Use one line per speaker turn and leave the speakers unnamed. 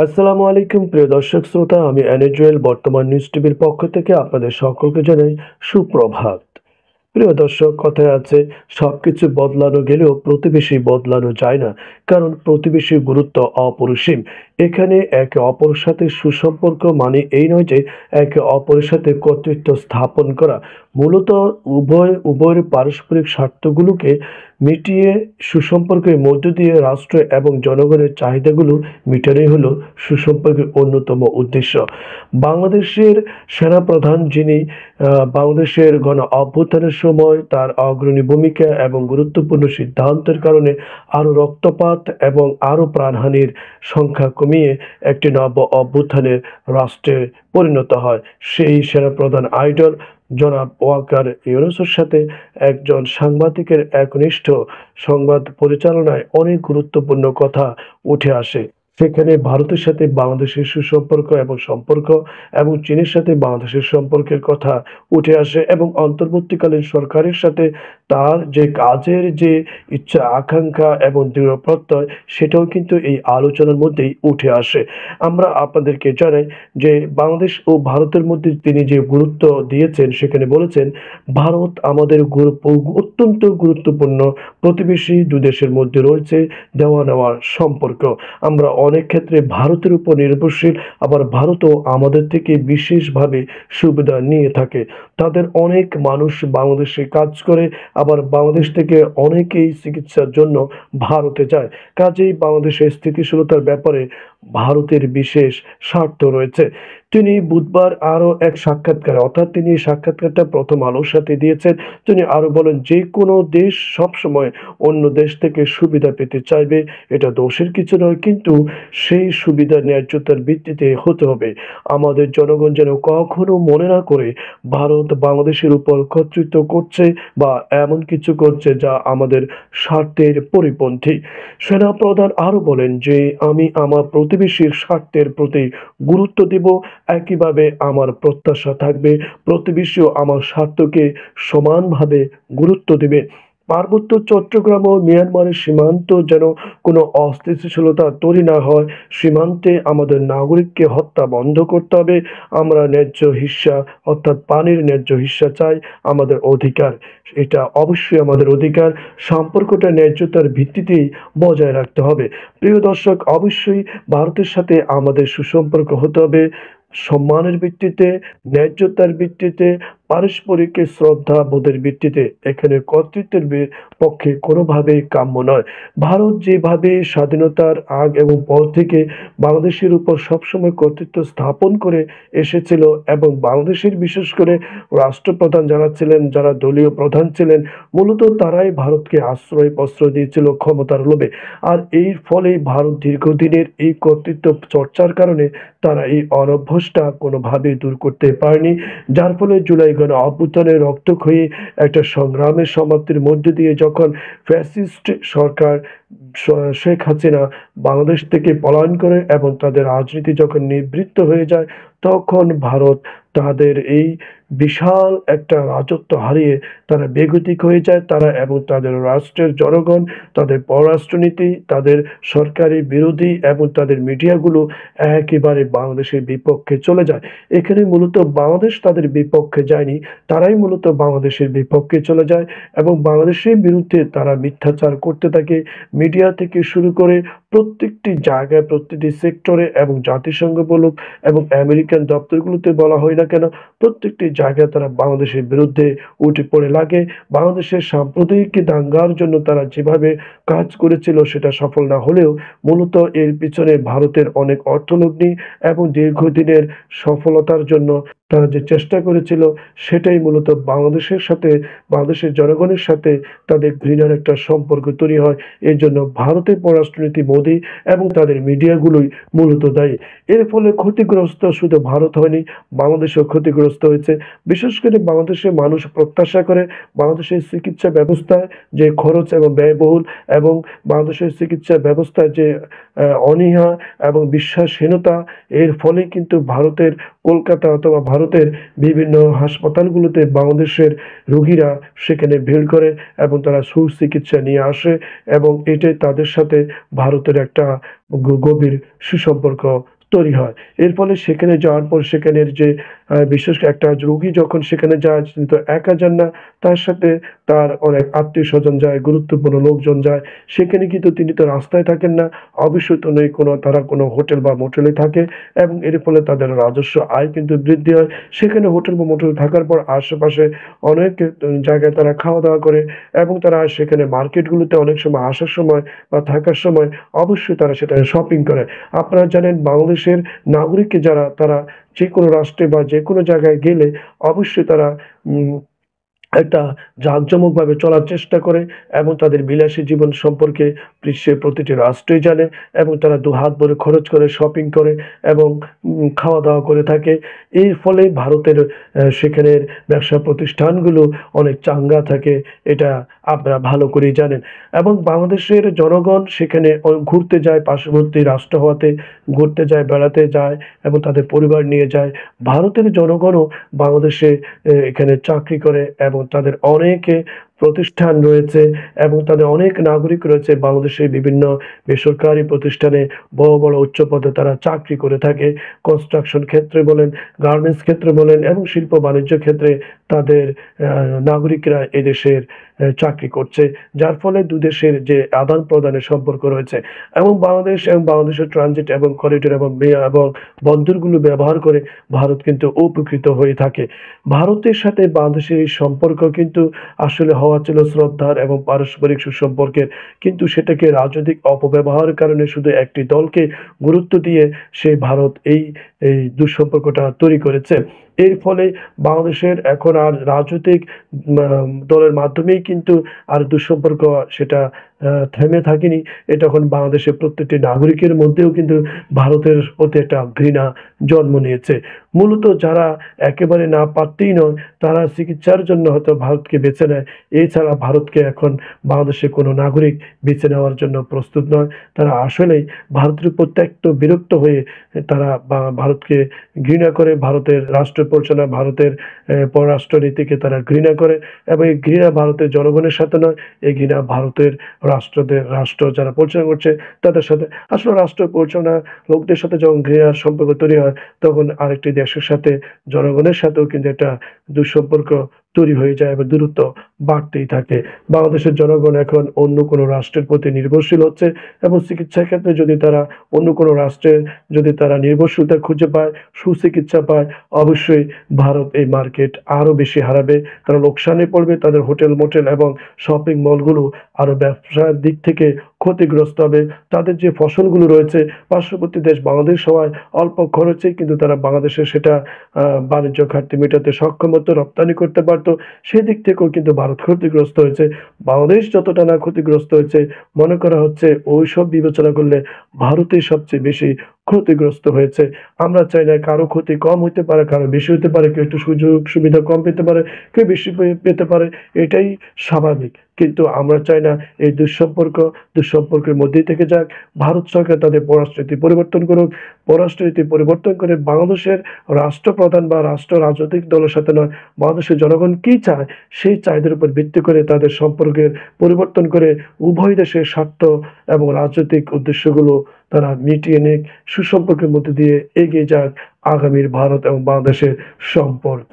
আসসালামু আলাইকুম প্রিয় দর্শক শ্রোতা, আমি অ্যানিজুয়েল বর্তমান নিউজ টিভির পক্ষ থেকে আপনাদের সকলকে জানাই সুপ্রভাত। প্রিয় দর্শক, কথায় আছে সবকিছু বদলানো গেলেও প্রতিবেশী বদলানো যায় না, কারণ প্রতিবেশীর গুরুত্ব অপরিসীম। এখানে একে অপরের সাথে সুসম্পর্ক মানে এই নয় যে একে অপরের সাথে কর্তৃত্ব স্থাপন করা। মূলত উভয়ের পারস্পরিক স্বার্থগুলোকে মিটিয়ে সুসম্পর্কের মধ্য দিয়ে রাষ্ট্র এবং জনগণের চাহিদাগুলো মেটানোই হলো সুসম্পর্কের অন্যতম উদ্দেশ্য। বাংলাদেশের সেনাপ্রধান যিনি বাংলাদেশের গণ অভ্যুত্থানের সময় তার অগ্রণী ভূমিকা এবং গুরুত্বপূর্ণ সিদ্ধান্তের কারণে আরও রক্তপাত এবং আরও প্রাণহানির সংখ্যা কমিয়ে একটি নব অভ্যুত্থানের রাষ্ট্রে পরিণত হয়। সেই সেনাপ্রধান আইডল জনাব ওয়াকার ইউনূসের সাথে একজন সাংবাদিকের একনিষ্ঠ সংবাদ পরিচালনায় অনেক গুরুত্বপূর্ণ কথা উঠে আসে। সেখানে ভারতের সাথে বাংলাদেশের সুসম্পর্ক এবং চীনের সাথে বাংলাদেশের সম্পর্কের কথা উঠে আসে এবং অন্তর্বর্তীকালীন সরকারের সাথে তার যে কাজের যে ইচ্ছা আকাঙ্ক্ষা এবং দৃঢ় প্রত্যয়, সেটাও কিন্তু এই আলোচনার মধ্যেই উঠে আসে। আমরা আপনাদেরকে জানাই যে বাংলাদেশ ও ভারতের মধ্যে তিনি যে গুরুত্ব দিয়েছেন, সেখানে বলেছেন ভারত আমাদের অত্যন্ত গুরুত্বপূর্ণ প্রতিবেশী। দুই দেশের মধ্যে রয়েছে দেওয়া নেওয়ার সম্পর্ক। আমরা অনেক ক্ষেত্রে ভারতের উপর নির্ভরশীল, আবার ভারতও আমাদের থেকে বিশেষভাবে সুবিধা নিয়ে থাকে। তাদের অনেক মানুষ বাংলাদেশে কাজ করে, আবার বাংলাদেশ থেকে অনেকেই চিকিৎসার জন্য ভারতে যায়। কাজেই বাংলাদেশের স্থিতিশীলতার ব্যাপারে ভারতের বিশেষ স্বার্থ রয়েছে। তিনি বুধবার আরও এক সাক্ষাৎকারে, অর্থাৎ তিনি এই সাক্ষাৎকারটা প্রথম আলোর সাথে দিয়েছেন। তিনি আরো বলেন, যে কোনো দেশ সবসময় অন্য দেশ থেকে সুবিধা পেতে চাইবে, এটা দোষের কিছু নয়, কিন্তু সেই সুবিধা ন্যায্যতার ভিত্তিতে হতে হবে। আমাদের জনগণ যেন কখনো মনে না করে ভারত বাংলাদেশের উপর কর্তৃত্ব করছে বা এমন কিছু করছে যা আমাদের স্বার্থের পরিপন্থী। সেনাপ্রধান আরো বলেন যে আমি আমার প্রতিবেশীর স্বার্থের প্রতি গুরুত্ব দেব, একইভাবে আমার প্রত্যাশা থাকবে প্রতিবেশীও আমার স্বার্থকে সমানভাবে গুরুত্ব দেবে। পার্বত্য চট্টগ্রাম ও মিয়ানমারের সীমান্ত যেন কোনো অস্থিতিশীলতা তৈরি না হয়। সীমান্তে আমাদের নাগরিককে হত্যা বন্ধ করতে হবে। আমরা ন্যায্য হিস্যা, অর্থাৎ পানির ন্যায্য হিস্যা চাই, আমাদের অধিকার। এটা অবশ্যই আমাদের অধিকার। সম্পর্কটা ন্যায্যতার ভিত্তিতেই বজায় রাখতে হবে। প্রিয় দর্শক, অবশ্যই ভারতের সাথে আমাদের সুসম্পর্ক হতে হবে সম্মানের ভিত্তিতে, ন্যায্যতার ভিত্তিতে, পারস্পরিক শ্রদ্ধা বোধের ভিত্তিতে। এখানে কর্তৃত্বের পক্ষে কোনোভাবেই কাম্য নয়। ভারত যেভাবে স্বাধীনতার আগ এবং পর থেকে বাংলাদেশের উপর সবসময় কর্তৃত্ব স্থাপন করে এসেছিল, এবং বাংলাদেশের বিশেষ করে রাষ্ট্রপ্রধান যারা ছিলেন, যারা দলীয় প্রধান ছিলেন, মূলত তারাই ভারতকে আশ্রয় প্রশ্রয় দিয়েছিল ক্ষমতার লোভে। আর এর ফলে ভারত দীর্ঘদিনের এই কর্তৃত্ব চর্চার কারণে তারা এই অনভ্যাসটা কোনোভাবেই দূর করতে পারেনি। যার ফলে জুলাই গণ অভ্যুত্থানের রক্তক্ষয়ী একটা সংগ্রামের সমাপ্তির মধ্য দিয়ে যখন ফ্যাসিস্ট সরকার শেখ হাসিনা বাংলাদেশ থেকে পলায়ন করে এবং তাদের রাজনীতি যখন নিবৃত্ত হয়ে যায়, তখন ভারত তাদের এই বিশাল একটা রাজত্ব হারিয়ে তারা বেগতিক হয়ে যায়। তারা এবং তাদের রাষ্ট্রের জনগণ, তাদের পররাষ্ট্রনীতি, তাদের সরকারি বিরোধী এবং তাদের মিডিয়াগুলো একেবারে বাংলাদেশের বিপক্ষে চলে যায়। এখানে মূলত বাংলাদেশ তাদের বিপক্ষে যায়নি, তারাই মূলত বাংলাদেশের বিপক্ষে চলে যায় এবং বাংলাদেশের বিরুদ্ধে তারা মিথ্যাচার করতে থাকে। মিডিয়া থেকে শুরু করে প্রত্যেকটি জায়গায়, প্রত্যেকটি সেক্টরে, এবং জাতিসংঘ বলুক এবং আমেরিকান দপ্তরগুলোতে বলা হয় না কেন, প্রত্যেকটি জায়গায় তারা বাংলাদেশের বিরুদ্ধে উঠে পড়ে লাগে। বাংলাদেশের সাম্প্রদায়িক দাঙ্গার জন্য তারা যেভাবে কাজ করেছিল সেটা সফল না হলেও মূলত এর পিছনে ভারতের অনেক অর্থলগ্নি এবং দীর্ঘদিনের সফলতার জন্য তারা যে চেষ্টা করেছিল, সেটাই মূলত বাংলাদেশের সাথে, বাংলাদেশের জনগণের সাথে তাদের ঘৃণার একটা সম্পর্ক তৈরি হয়। এর জন্য ভারতের পররাষ্ট্রনীতি মোদী এবং তাদের মিডিয়াগুলোই মূলত দায়ী। এর ফলে ক্ষতিগ্রস্ত শুধু ভারত হয়নি, বাংলাদেশ বাংলাদেশও ক্ষতিগ্রস্ত হয়েছে। বিশেষ করে বাংলাদেশের মানুষ প্রত্যাশা করে বাংলাদেশের চিকিৎসা ব্যবস্থায় যে খরচ এবং ব্যয়বহুল এবং বাংলাদেশের চিকিৎসা ব্যবস্থায় যে অনীহা এবং বিশ্বাসহীনতা, এর ফলে কিন্তু ভারতের কলকাতা অথবা ভারতের বিভিন্ন হাসপাতালগুলোতে বাংলাদেশের রোগীরা সেখানে ভিড় করে এবং তারা সুচিকিৎসা নিয়ে আসে এবং এটাই তাদের সাথে ভারতের একটা গভীর সুসম্পর্ক তৈরি হয়। এর ফলে সেখানে যাওয়ার পর সেখানের যে বিশেষ একটা রোগী যখন সেখানে যায় তিনি তো একা যান না, তার সাথে তার অনেক আত্মীয়স্বজন যায়, গুরুত্বপূর্ণ লোকজন যায়। সেখানে কিন্তু তিনি তো রাস্তায় থাকেন না, অবশ্যই তো নেই তারা কোনো হোটেল বা মোটেলে থাকে এবং এর ফলে তাদের রাজস্ব আয় কিন্তু বৃদ্ধি হয়। সেখানে হোটেল বা মোটেলে থাকার পর আশেপাশে অনেক জায়গায় তারা খাওয়া-দাওয়া করে এবং তারা সেখানে মার্কেটগুলোতে অনেক সময় আসার সময় বা থাকার সময় অবশ্যই তারা সেখানে শপিং করে। আপনারা জানেন বাংলাদেশের নাগরিক যারা তারা যেকোনো রাষ্ট্রে বা যেকোনো জায়গায় গেলে অবশ্যই তারা উম একটা জাঁকজমকভাবে চলার চেষ্টা করে এবং তাদের বিলাসী জীবন সম্পর্কে বিশ্বের প্রতিটি রাষ্ট্রই জানে এবং তারা দুহাত ভরে খরচ করে শপিং করে এবং খাওয়া-দাওয়া করে থাকে। এর ফলে ভারতের সেখানের ব্যবসা প্রতিষ্ঠানগুলো অনেক চাঙ্গা থাকে, এটা আপনারা ভালো করেই জানেন। এবং বাংলাদেশের জনগণ সেখানে ঘুরতে যায়, পার্শ্ববর্তী রাষ্ট্র হওয়াতে ঘুরতে যায়, বেড়াতে যায় এবং তাদের পরিবার নিয়ে যায়। ভারতের জনগণও বাংলাদেশে এখানে চাকরি করে এবং তাদের অনেকে প্রতিষ্ঠান রয়েছে এবং তাদের অনেক নাগরিক রয়েছে বাংলাদেশের বিভিন্ন বেসরকারি প্রতিষ্ঠানে বড়, বড় উচ্চ পদে তারা চাকরি করে থাকে। কনস্ট্রাকশন ক্ষেত্রে বলেন, গার্মেন্টস ক্ষেত্রে বলেন এবং শিল্প বাণিজ্য ক্ষেত্রে তাদের নাগরিকরা এদেশের চাকরি করছে। যার ফলে ২ দেশের যে আদান-প্রদানের সম্পর্ক রয়েছে এবং বাংলাদেশ এবং বাংলাদেশের ট্রানজিট এবং করিডোর এবং বন্দরগুলো ব্যবহার করে ভারত কিন্তু উপকৃত হয়ে থাকে। ভারতের সাথে বাংলাদেশের এই সম্পর্ক কিন্তু আসলে হওয়া ছিল শ্রদ্ধার এবং পারস্পরিক সুসম্পর্কের। কিন্তু সেটাকে রাজনৈতিক অপব্যবহারের কারণে শুধু একটি দলকে গুরুত্ব দিয়ে সেই ভারত এই দুঃসম্পর্কটা তৈরি করেছে। এর ফলে বাংলাদেশের এখন আর রাজনৈতিক দলের মাধ্যমেই কিন্তু আর দুঃসম্পর্ক সেটা থেমে থাকেনি। এটা এখন বাংলাদেশের প্রত্যেকটি নাগরিকের মধ্যেও কিন্তু ভারতের প্রতি একটা ঘৃণা জন্ম নিয়েছে। মূলত যারা একেবারে না পারতেই নয়, তারা চিকিৎসার জন্য হয়তো ভারতকে বেছে নেয়। এছাড়া ভারতকে এখন বাংলাদেশের কোনো নাগরিক বেছে নেওয়ার জন্য প্রস্তুত নয়। তারা আসলেই ভারতের উপর ত্যক্ত বিরক্ত হয়ে তারা ভারতকে ঘৃণা করে, ভারতের রাষ্ট্র পরিচালনা, ভারতের পররাষ্ট্রনীতিকে তারা ঘৃণা করে এবং এই ঘৃণা ভারতের জনগণের সাথে নয়, এই ঘৃণা ভারতের রাষ্ট্র যারা পরিচালনা করছে তাদের সাথে। আসলে রাষ্ট্র পরিচালনা লোকদের সাথে যখন ঘৃণার সম্পর্ক তৈরি হয়, তখন আরেকটি দেশের সাথে জনগণের সাথেও কিন্তু একটা দুঃসম্পর্ক তৈরি হয়ে যায় এবং দূরত্ব বাড়তেই থাকে। বাংলাদেশের জনগণ এখন অন্য কোনো রাষ্ট্রের প্রতি নির্ভরশীল হচ্ছে এবং চিকিৎসার ক্ষেত্রে যদি তারা অন্য কোনো রাষ্ট্রের যদি তারা নির্ভরশীলতা খুঁজে পায়, সুচিকিৎসা পায়, অবশ্যই ভারত এই মার্কেট আরো বেশি হারাবে। তারা লোকসানে পড়বে, তাদের হোটেল, মোটেল এবং শপিং মলগুলো আরো ব্যবসার দিক থেকে ক্ষতিগ্রস্ত হবে। তাদের যে ফসলগুলো রয়েছে পার্শ্ববর্তী দেশ বাংলাদেশ হওয়ায় অল্প খরচে কিন্তু তারা বাংলাদেশে সেটা বাণিজ্য ঘাটতি মেটাতে সক্ষম হতো, রপ্তানি করতে পারতো। সেদিক থেকেও কিন্তু ভারত ক্ষতিগ্রস্ত হয়েছে। বাংলাদেশ যতটা না ক্ষতিগ্রস্ত হয়েছে, মনে করা হচ্ছে ওইসব বিবেচনা করলে ভারতই সবচেয়ে বেশি ক্ষতিগ্রস্ত হয়েছে। আমরা চাই না কারো ক্ষতি কম হইতে পারে, কারো বেশি হইতে পারে, কেউ একটু সুযোগ সুবিধা কম পেতে পারে, কেউ বেশি পেতে পারে। এটাই স্বাভাবিক। কিন্তু আমরা চাই না এই দুঃসম্পর্কের মধ্যেই থেকে যাক। ভারত সরকার তাদের পররাষ্ট্রনীতি পরিবর্তন করুক। পররাষ্ট্রনীতি পরিবর্তন করে বাংলাদেশের রাষ্ট্রপ্রধান বা রাষ্ট্র রাজনৈতিক দলের সাথে নয়, বাংলাদেশের জনগণ কি চায় সেই চাহিদার উপর ভিত্তি করে তাদের সম্পর্কের পরিবর্তন করে উভয় দেশের স্বার্থ এবং রাজনৈতিক উদ্দেশ্যগুলো তারা মিটিয়ে নিক। সুসম্পর্কের মধ্যে দিয়ে এগিয়ে যাক আগামীর ভারত এবং বাংলাদেশের সম্পর্ক।